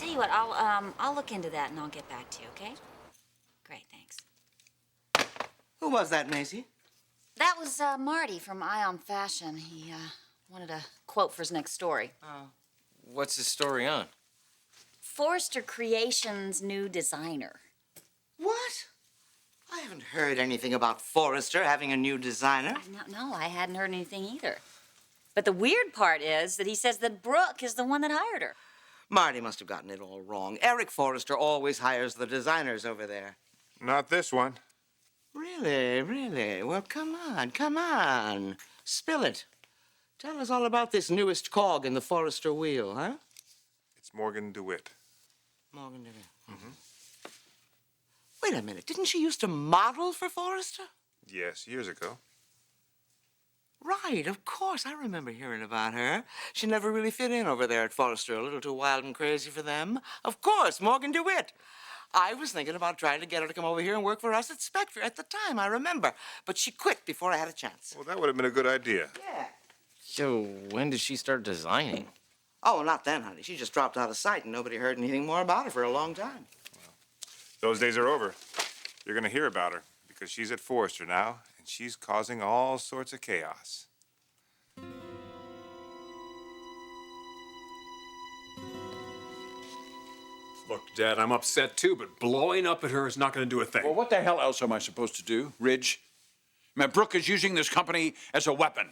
tell you what, I'll look into that and I'll get back to you, okay? Great, thanks. Who was that, Maisie? That was Marty from Ion Fashion. He wanted a quote for his next story. Oh. What's his story on? Forrester Creations' new designer. What? I haven't heard anything about Forrester having a new designer. No, I hadn't heard anything either. But the weird part is that he says that Brooke is the one that hired her. Marty must have gotten it all wrong. Eric Forrester always hires the designers over there. Not this one. Really, really? Well, come on. Spill it. Tell us all about this newest cog in the Forrester wheel, huh? It's Morgan DeWitt. Morgan DeWitt. Mm-hmm. Wait a minute. Didn't she used to model for Forrester? Yes, years ago. Right, of course. I remember hearing about her. She never really fit in over there at Forrester. A little too wild and crazy for them. Of course, Morgan DeWitt. I was thinking about trying to get her to come over here and work for us at Spectre at the time, I remember. But she quit before I had a chance. Well, that would have been a good idea. Yeah. So when did she start designing? Oh, not then, honey. She just dropped out of sight and nobody heard anything more about her for a long time. Well, those days are over. You're going to hear about her because she's at Forrester now and she's causing all sorts of chaos. Look, Dad, I'm upset too, but blowing up at her is not going to do a thing. Well, what the hell else am I supposed to do, Ridge? I mean, Brooke is using this company as a weapon.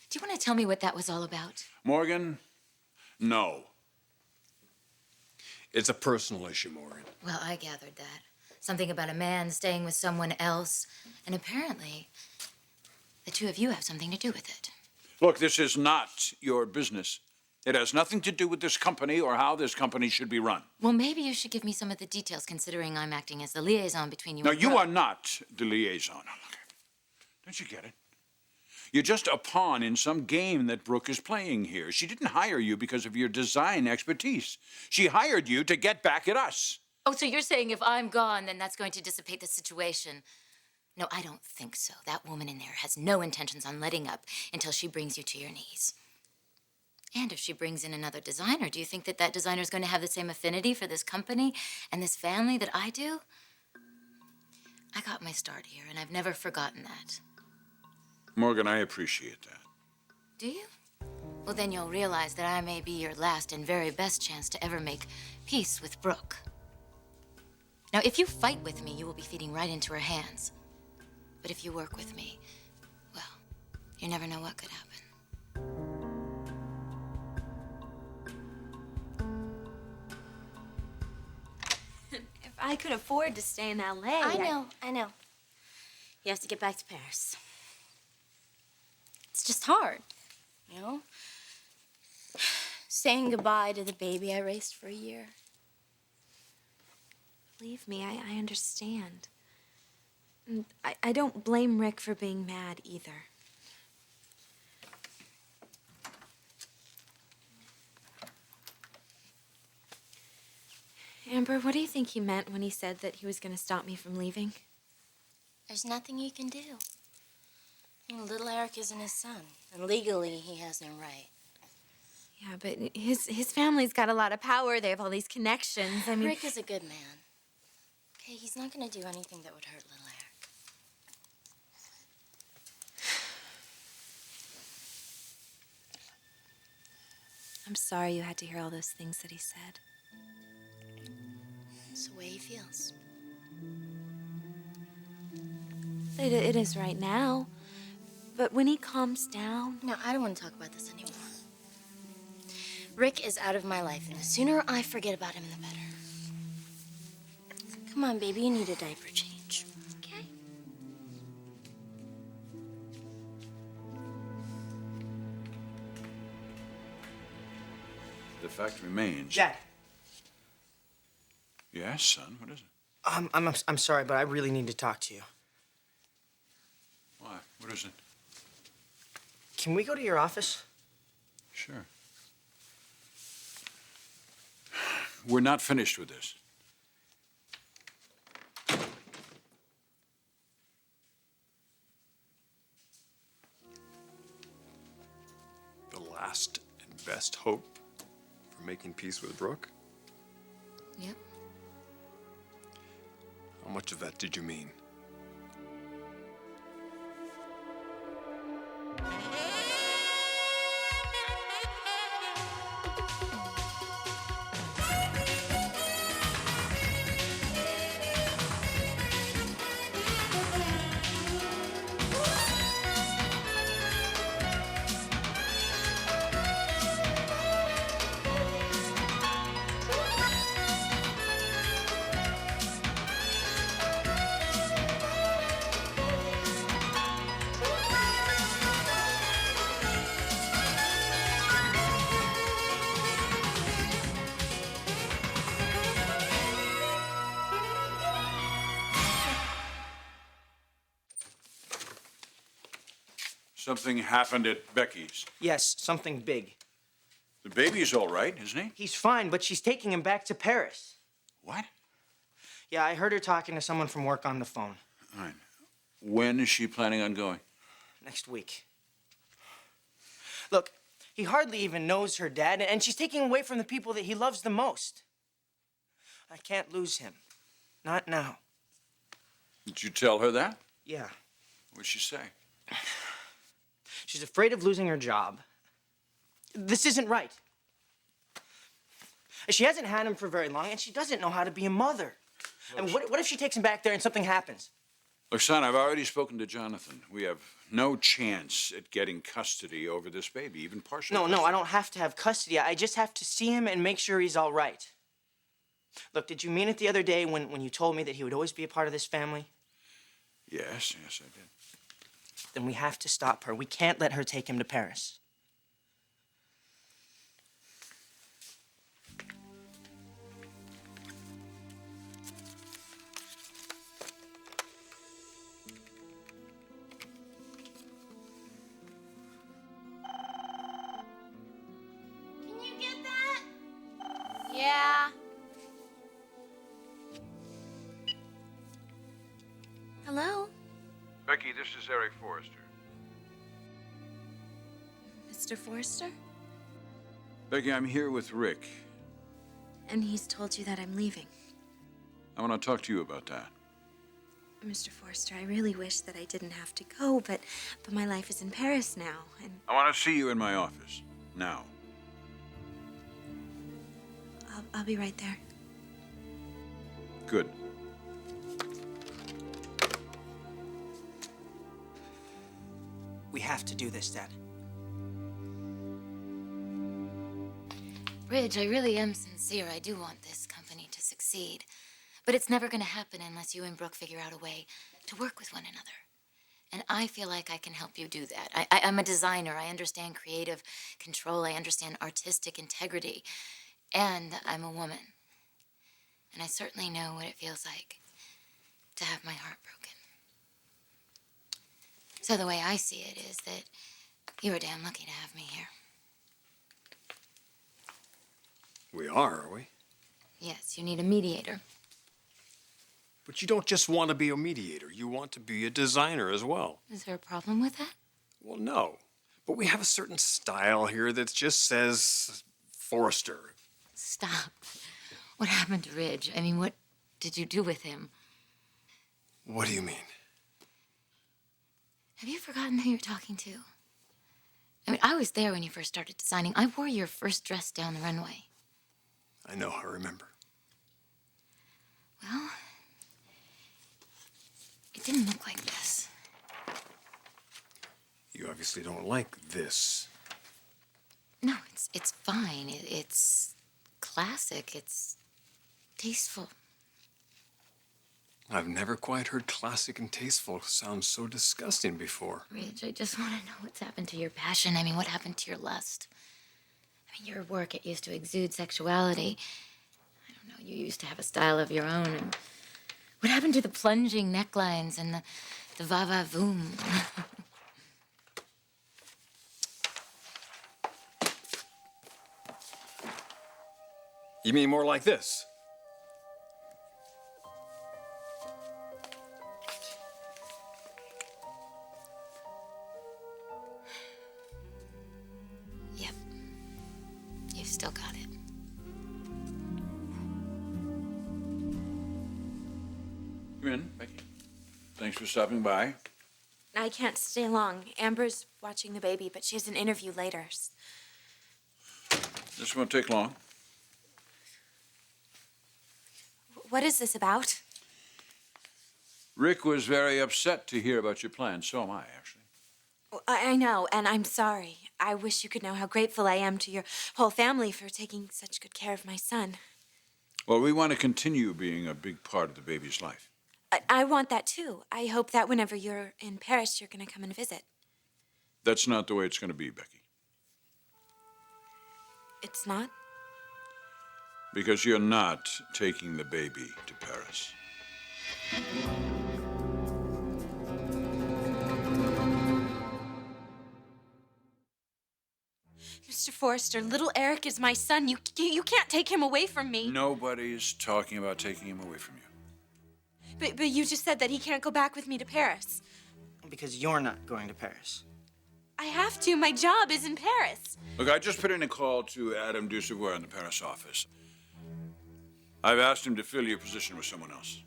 Do you want to tell me what that was all about? Morgan, no. It's a personal issue, Morgan. Well, I gathered that. Something about a man staying with someone else. And apparently, the two of you have something to do with it. Look, this is not your business. It has nothing to do with this company or how this company should be run. Well, maybe you should give me some of the details, considering I'm acting as the liaison between you No, and you Brooke. are not the liaison. Now, look, don't you get it? You're just a pawn in some game that Brooke is playing here. She didn't hire you because of your design expertise. She hired you to get back at us. Oh, so you're saying if I'm gone, then that's going to dissipate the situation? No, I don't think so. That woman in there has no intentions on letting up until she brings you to your knees. And if she brings in another designer, do you think that that designer is going to have the same affinity for this company and this family that I do? I got my start here, and I've never forgotten that. Morgan, I appreciate that. Do you? Well, then you'll realize that I may be your last and very best chance to ever make peace with Brooke. Now, if you fight with me, you will be feeding right into her hands. But if you work with me, well, you never know what could happen. If I could afford to stay in L.A. I know. You have to get back to Paris. It's just hard, you know? Saying goodbye to the baby I raised for a year. Believe me, I understand. And I don't blame Rick for being mad either. Amber, what do you think he meant when he said that he was going to stop me from leaving? There's nothing you can do. Little Eric isn't his son, and legally he has no right. Yeah, but his family's got a lot of power. They have all these connections. I mean, Rick is a good man. Okay, he's not going to do anything that would hurt little Eric. I'm sorry you had to hear all those things that he said. It's the way he feels. It is right now. But when he calms down... No, I don't want to talk about this anymore. Rick is out of my life, and the sooner I forget about him, the better. Come on, baby, you need a diaper change. Okay? The fact remains... Dad. Yes, son, what is it? I'm sorry, but I really need to talk to you. Why? What is it? Can we go to your office? Sure. We're not finished with this. The last and best hope for making peace with Brooke? Yep. How much of that did you mean? Something happened at Becky's. Yes, something big. The baby's all right, isn't he? He's fine, but she's taking him back to Paris. What? Yeah, I heard her talking to someone from work on the phone. All right. When is she planning on going? Next week. Look, he hardly even knows her dad, and she's taking him away from the people that he loves the most. I can't lose him. Not now. Did you tell her that? Yeah. What'd she say? She's afraid of losing her job. This isn't right. She hasn't had him for very long, and she doesn't know how to be a mother. And what if she takes him back there and something happens? Look, son, I've already spoken to Jonathan. We have no chance at getting custody over this baby, even partial No, custody. I don't have to have custody. I just have to see him and make sure he's all right. Look, did you mean it the other day when you told me that he would always be a part of this family? Yes, I did. Then we have to stop her. We can't let her take him to Paris. Can you get that? Yeah. Hello? Becky, this is Eric Forrester. Mr. Forrester? Becky, I'm here with Rick. And he's told you that I'm leaving. I want to talk to you about that. Mr. Forrester, I really wish that I didn't have to go, but my life is in Paris now, and I want to see you in my office. Now. I'll be right there. Good. We have to do this, Dad. Ridge, I really am sincere. I do want this company to succeed. But it's never going to happen unless you and Brooke figure out a way to work with one another. And I feel like I can help you do that. I'm a designer. I understand creative control. I understand artistic integrity. And I'm a woman. And I certainly know what it feels like to have my heart broken. So the way I see it is that you were damn lucky to have me here. We are we? Yes, you need a mediator. But you don't just want to be a mediator. You want to be a designer as well. Is there a problem with that? Well, no. But we have a certain style here that just says Forrester. Stop. What happened to Ridge? I mean, what did you do with him? What do you mean? Have you forgotten who you're talking to? I mean, I was there when you first started designing. I wore your first dress down the runway. I know, I remember. Well, it didn't look like this. You obviously don't like this. No, it's fine. It's classic. It's tasteful. I've never quite heard classic and tasteful sound so disgusting before. Ridge, I just want to know what's happened to your passion. I mean, what happened to your lust? I mean, your work, it used to exude sexuality. I don't know, you used to have a style of your own. And what happened to the plunging necklines and the va-va-voom? You mean more like this? Yep. You've still got it. Come in, Becky. Thanks for stopping by. I can't stay long. Amber's watching the baby, but she has an interview later. This won't take long. What is this about? Rick was very upset to hear about your plans. So am I, actually. I know, and I'm sorry. I wish you could know how grateful I am to your whole family for taking such good care of my son. Well, we want to continue being a big part of the baby's life. I want that too. I hope that whenever you're in Paris, you're going to come and visit. That's not the way it's going to be, Becky. It's not? Because you're not taking the baby to Paris. Mr. Forrester, little Eric is my son. You can't take him away from me. Nobody's talking about taking him away from you. But you just said that he can't go back with me to Paris. Because you're not going to Paris. I have to. My job is in Paris. Look, I just put in a call to Adam Dussavois in the Paris office. I've asked him to fill your position with someone else.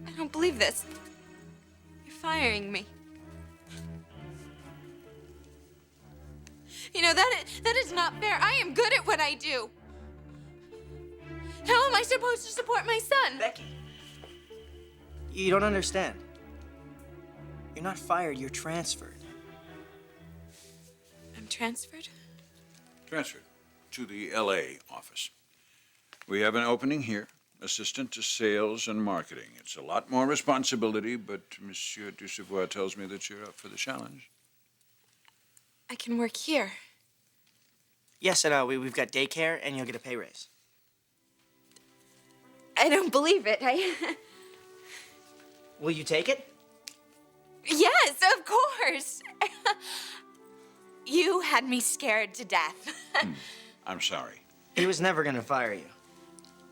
I don't believe this. You're firing me. You know, that is not fair. I am good at what I do. How am I supposed to support my son? Becky, you don't understand. You're not fired, you're transferred. I'm transferred? Transferred to the LA office. We have an opening here, assistant to sales and marketing. It's a lot more responsibility, but Monsieur Dussavois tells me that you're up for the challenge. I can work here. Yes, and we've got daycare, and you'll get a pay raise. I don't believe it. Will you take it? Yes, of course. You had me scared to death. I'm sorry. He was never gonna fire you.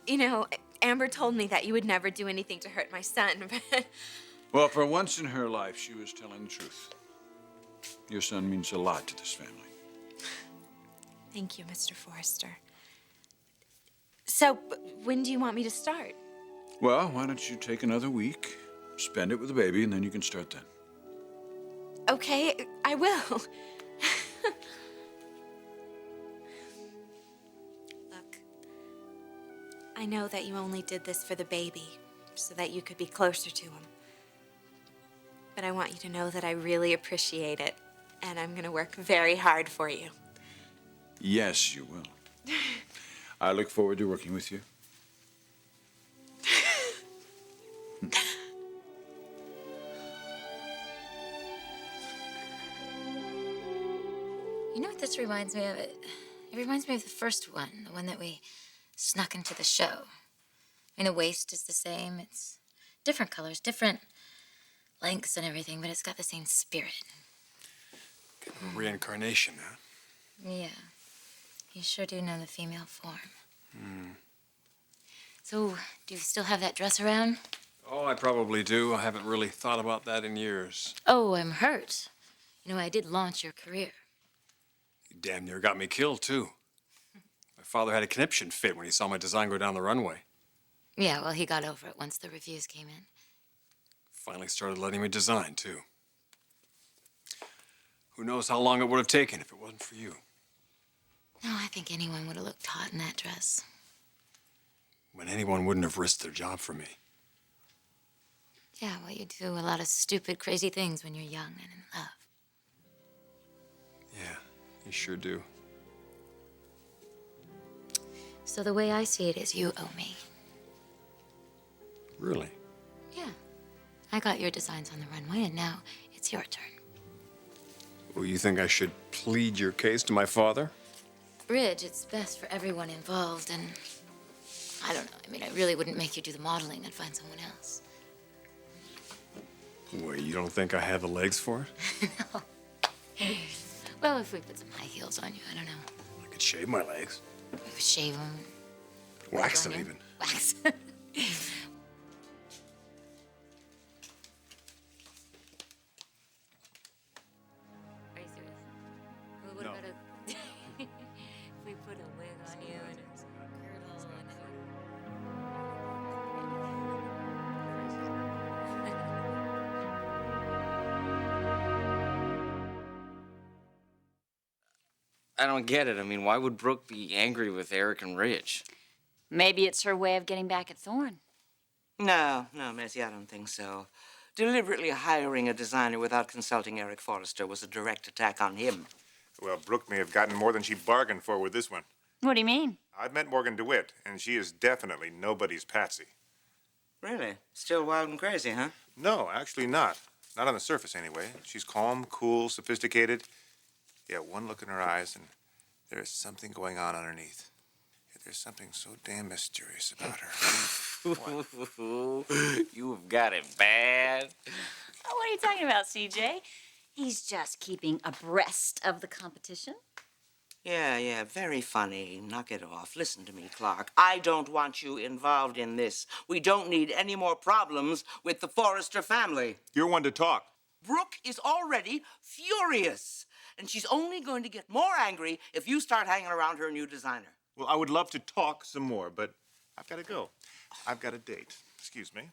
You know, Amber told me that you would never do anything to hurt my son, but... Well, for once in her life, she was telling the truth. Your son means a lot to this family. Thank you, Mr. Forrester. So, when do you want me to start? Well, why don't you take another week, spend it with the baby, and then you can start then. Okay, I will. Look, I know that you only did this for the baby, so that you could be closer to him. But I want you to know that I really appreciate it, and I'm gonna work very hard for you. Yes, you will. I look forward to working with you. You know what this reminds me of? It reminds me of the first one, the one that we snuck into the show. I mean, the waist is the same. It's different colors, different lengths and everything, but it's got the same spirit. Reincarnation, huh? Yeah. You sure do know the female form. So, do you still have that dress around? Oh, I probably do. I haven't really thought about that in years. Oh, I'm hurt. You know, I did launch your career. You damn near got me killed, too. My father had a conniption fit when he saw my design go down the runway. Yeah, well, he got over it once the reviews came in. Finally started letting me design, too. Who knows how long it would have taken if it wasn't for you. No, I think anyone would have looked hot in that dress. When anyone wouldn't have risked their job for me. Yeah, well, you do a lot of stupid, crazy things when you're young and in love. Yeah, you sure do. So the way I see it is you owe me. Really? Yeah. I got your designs on the runway, and now it's your turn. Well, you think I should plead your case to my father? Ridge, it's best for everyone involved, and I don't know. I mean, I really wouldn't make you do the modeling. I'd find someone else. Wait, you don't think I have the legs for it? No. Well, if we put some high heels on you, I don't know. I could shave my legs. We would shave them. Wax them even. Wax. Are you serious? Well, what No. about if we put a wig on you and a girdle and then... I don't get it. I mean, why would Brooke be angry with Eric and Ridge? Maybe it's her way of getting back at Thorne. No, Missy, I don't think so. Deliberately hiring a designer without consulting Eric Forrester was a direct attack on him. Well, Brooke may have gotten more than she bargained for with this one. What do you mean? I've met Morgan DeWitt, and she is definitely nobody's patsy. Really? Still wild and crazy, huh? No, actually not. Not on the surface, anyway. She's calm, cool, sophisticated. Yeah, one look in her eyes, and there is something going on underneath. Yeah, there's something so damn mysterious about her. You've got it bad. Oh, what are you talking about, CJ? He's just keeping abreast of the competition. Yeah, very funny. Knock it off. Listen to me, Clark. I don't want you involved in this. We don't need any more problems with the Forrester family. You're one to talk. Brooke is already furious, and she's only going to get more angry if you start hanging around her new designer. Well, I would love to talk some more, but I've got to go. I've got a date. Excuse me.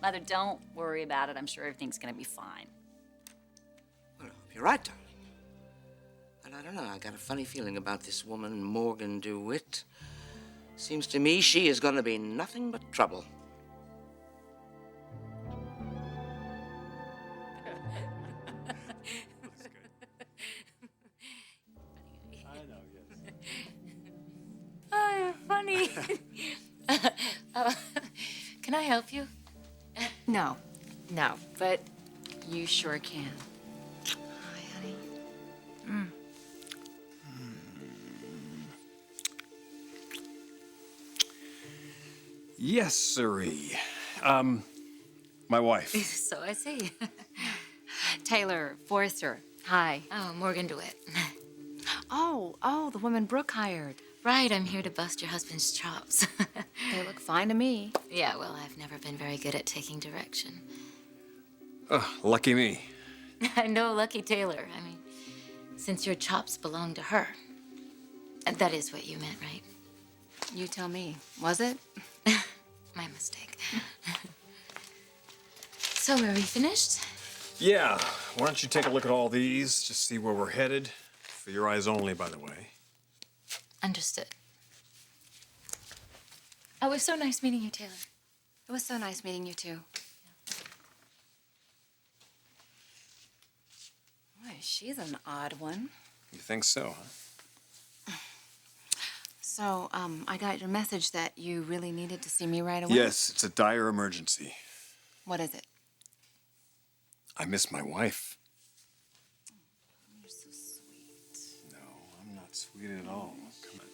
Mother, don't worry about it. I'm sure everything's gonna be fine. Well, I hope you're right, darling. But I don't know. I got a funny feeling about this woman, Morgan DeWitt. Seems to me she is going to be nothing but trouble. Oh, you're funny. Can I help you? No, but you sure can. Hi, honey. Yes, sirree. My wife. So I see. Taylor Forrester, hi. Oh, Morgan DeWitt. Oh, the woman Brooke hired. Right, I'm here to bust your husband's chops. They look fine to me. Yeah, well, I've never been very good at taking direction. Oh, lucky me. I know Lucky Taylor. I mean, since your chops belong to her. That is what you meant, right? You tell me. Was it? My mistake. So, are we finished? Yeah, why don't you take a look at all these, just see where we're headed. For your eyes only, by the way. Understood. Oh, it was so nice meeting you, Taylor. It was so nice meeting you too. Boy, she's an odd one. You think so, huh? So, I got your message that you really needed to see me right away. Yes, it's a dire emergency. What is it? I miss my wife. You're so sweet. No, I'm not sweet at all. Come on.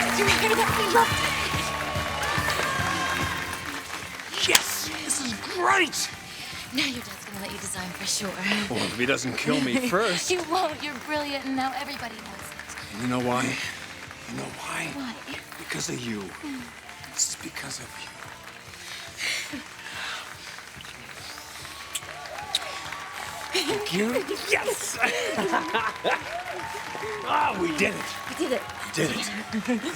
Did you hear that? We loved it. Yes, this is great. Now your dad's gonna let you design for sure. Well, if he doesn't kill me first. He won't. You're brilliant, and now everybody knows it. And you know why? You know why? Why? Because of you. This is because of you. Thank you. Yes! Ah, we did it. We did it. We did it.